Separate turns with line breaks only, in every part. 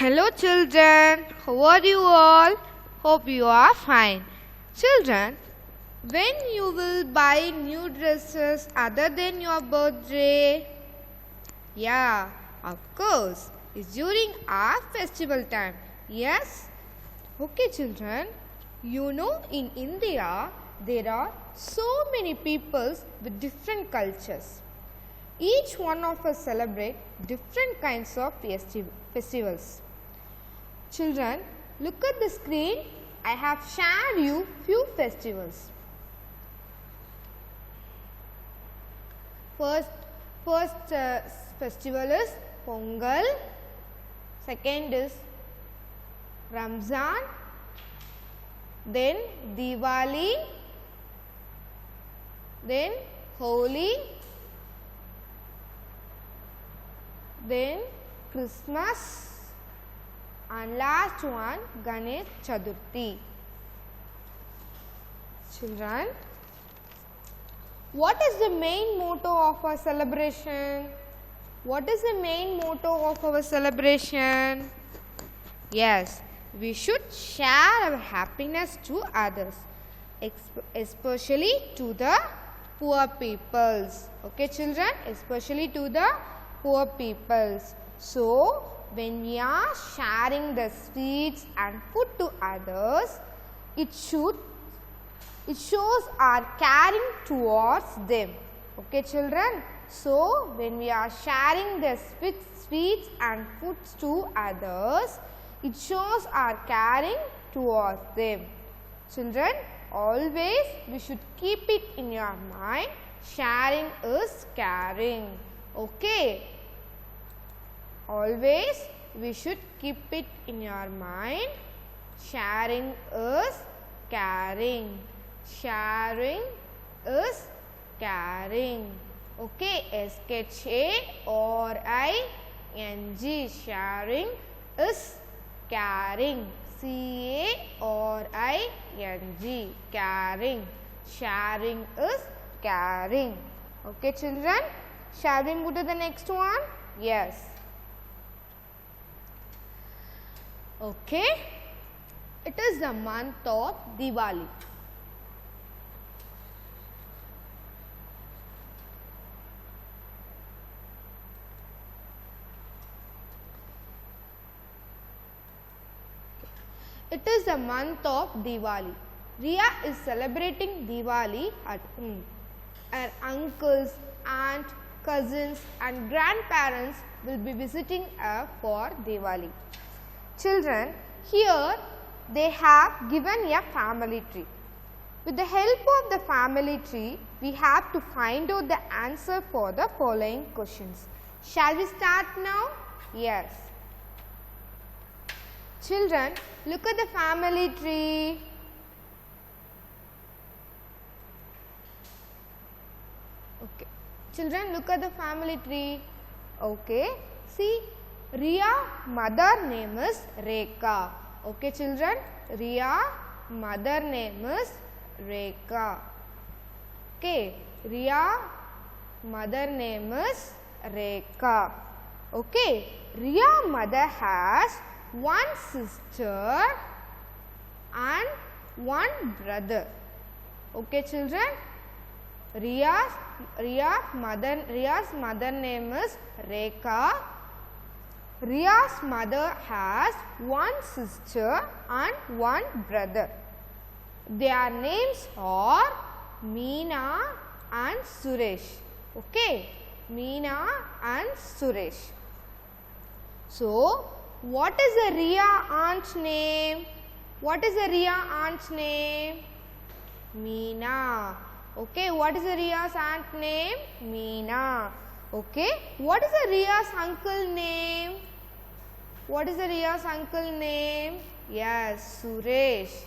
Hello children, how are you all? Hope you are fine. Children, when you will buy new dresses other than your birthday? Yeah, of course, it's during our festival time. Yes? Okay children, you know in India there are so many peoples with different cultures. Each one of us celebrate different kinds of festivals. Children, look at the screen. I have shared you few festivals. First festival is Pongal. Second is Ramzan. Then Diwali. Then Holi. Then Christmas, and last one Ganesh Chaturthi. Children, what is the main motto of our celebration? What is the main motto of our celebration? Yes, we should share our happiness to others, especially to the poor peoples. Okay children, especially to the poor peoples. So, when we are sharing the sweets and food to others, it shows our caring towards them. Okay children? So, when we are sharing the sweets and foods to others, it shows our caring towards them. Children, always we should keep it in your mind, sharing is caring. Okay, always we should keep it in your mind. Sharing is caring. Sharing is caring. Okay, S-H-A-R-I-N-G. Sharing is caring. C-A-R-I-N-G. Caring. Sharing is caring. Okay, children? Shall we move to the next one? Yes. Okay. It is the month of Diwali. It is the month of Diwali. Ria is celebrating Diwali at home. Her uncles, aunts, cousins and grandparents will be visiting her for Diwali. Children, here they have given a family tree. With the help of the family tree, we have to find out the answer for the following questions. Shall we start now? Yes. Children, look at the family tree. Okay. Children, look at the family tree. Okay. See, Ria mother name is Rekha. Okay children, Ria mother name is Rekha. Okay, Ria mother name is Rekha. Okay, Ria mother has one sister and one brother. Okay children, Riya's mother name is Rekha. Riya's mother has one sister and one brother. Their names are Meena and Suresh. Okay, Meena and Suresh. So, what is the Riya aunt's name? What is the Riya aunt's name? Meena. Okay, what is the Riya's aunt name? Meena. Okay, what is the Riya's uncle name? What is the Riya's uncle name? Yes, Suresh.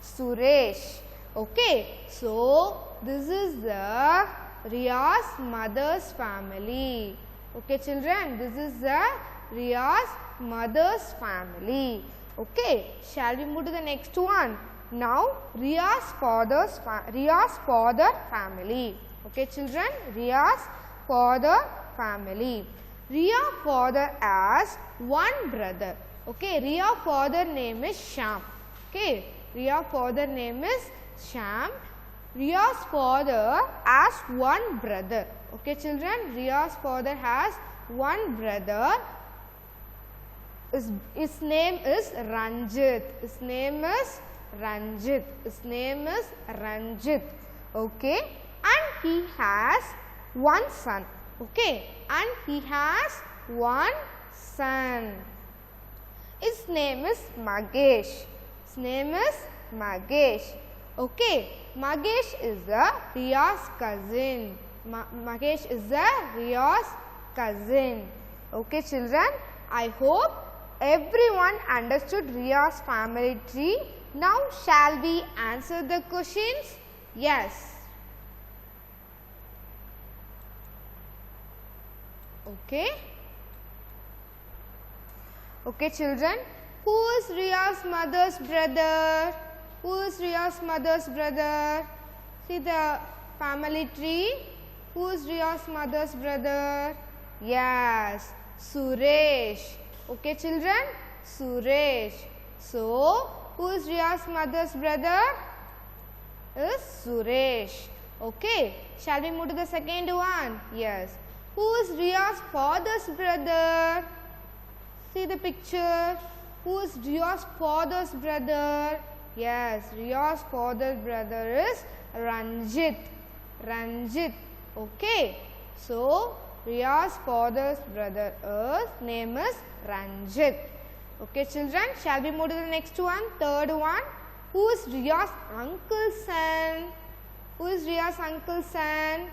Suresh. Okay, so this is the Riya's mother's family. Okay, children, this is the Riya's mother's family. Okay, shall we move to the next one? Now, Riya's father family. Okay, children, Riya's father family. Riya father has one brother. Okay, Riya father name is Sham. Okay, Riya father name is Sham. Riya's father has one brother. Okay, children, Riya's father has one brother. His name is Ranjit. His name is Ranjit. His name is Ranjit. Okay, and he has one son. Okay, and he has one son. His name is Magesh. His name is Magesh. Okay, Magesh is Riya's cousin. Magesh is Riya's cousin. Okay, children, I hope everyone understood Riya's family tree. Now, shall we answer the questions? Yes. Okay. Okay, children, who is Riya's mother's brother? Who is Riya's mother's brother? See the family tree. Who is Riya's mother's brother? Yes, Suresh. Okay, children, Suresh. So, who is Riya's mother's brother? Is Suresh. Okay, shall we move to the second one? Yes. Who is Riya's father's brother? See the picture. Who is Riya's father's brother? Yes, Riya's father's brother is Ranjit. Ranjit. Okay. So, Riya's father's brother name is Ranjit. Okay, children. Shall we move to the next one? Third one. Who is Riya's uncle's son? Who is Riya's uncle's son?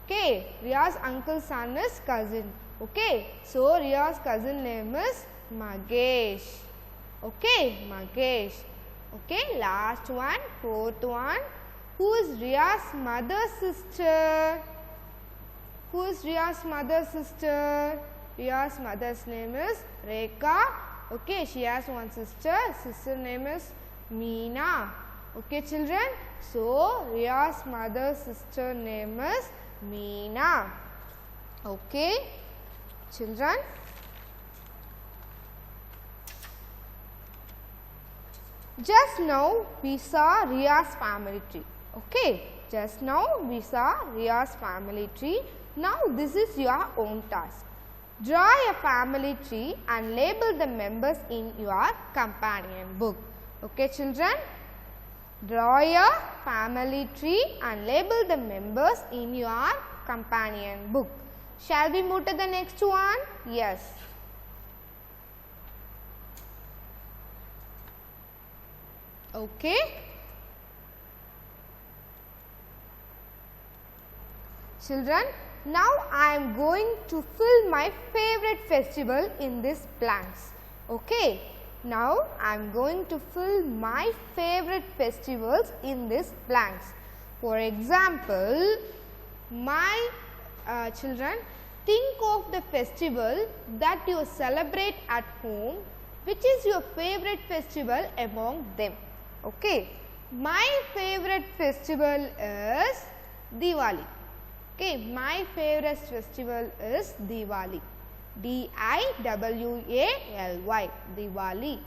Okay, Riya's uncle's son is cousin. Okay, so Riya's cousin name is Magesh. Okay, Magesh. Okay, last one, fourth one. Who is Riya's mother's sister? Who is Riya's mother's sister? Riya's mother's name is Rekha. Okay, she has one sister. Sister name is Meena. Okay, children. So, Riya's mother's sister name is Meena. Okay, children. Just now we saw Riya's family tree. Okay, just now we saw Riya's family tree. Now this is your own task. Draw a family tree and label the members in your companion book. Okay, children. Draw a family tree and label the members in your companion book. Shall we move to the next one? Yes. Okay. Children, now I am going to fill my favorite festival in these blanks. Okay. Now I am going to fill my favorite festivals in these blanks. For example, my children, think of the festival that you celebrate at home. Which is your favorite festival among them? Okay. My favorite festival is Diwali. Okay. My favorite festival is Diwali. D-I-W-A-L-Y, Diwali.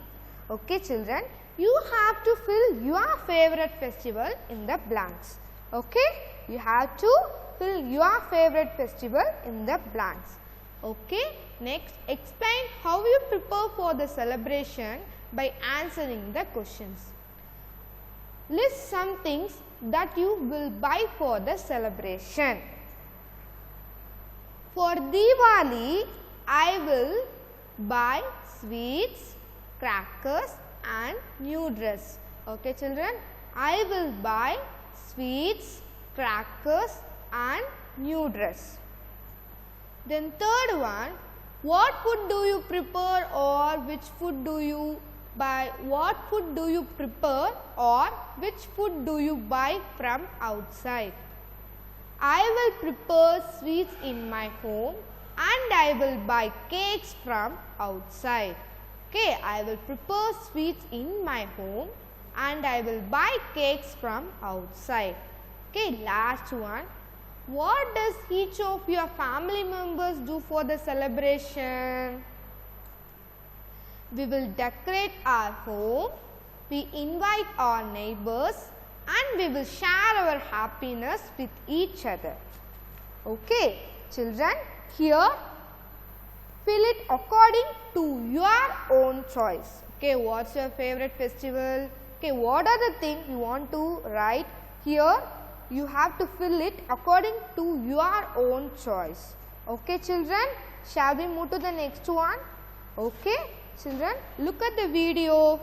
Okay, children, you have to fill your favorite festival in the blanks. Okay, you have to fill your favorite festival in the blanks. Okay, next, explain how you prepare for the celebration by answering the questions. List some things that you will buy for the celebration. For Diwali, I will buy sweets, crackers and new dress. Okay, children, I will buy sweets, crackers and new dress. Then third one, what food do you prepare or which food do you buy? What food do you prepare or which food do you buy from outside? I will prepare sweets in my home and I will buy cakes from outside. Okay, I will prepare sweets in my home and I will buy cakes from outside. Okay, last one. What does each of your family members do for the celebration? we will decorate our home, we invite our neighbors and we will share our happiness with each other. Okay, children, here fill it according to your own choice. Okay, what's your favorite festival? Okay, what are the things you want to write? Here you have to fill it according to your own choice. Okay, children, shall we move to the next one? Okay, children, look at the video.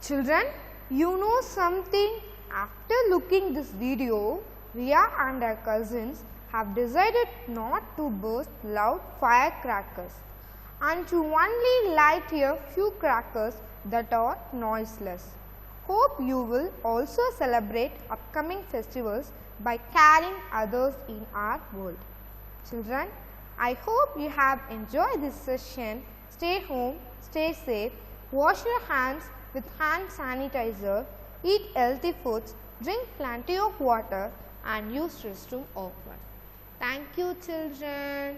Children, you know something? After looking this video, Ria and her cousins have decided not to burst loud firecrackers and to only light a few crackers that are noiseless. Hope you will also celebrate upcoming festivals by caring others in our world. Children, I hope you have enjoyed this session. Stay home, stay safe, wash your hands with hand sanitizer, eat healthy foods, drink plenty of water and use restroom often. Thank you, children.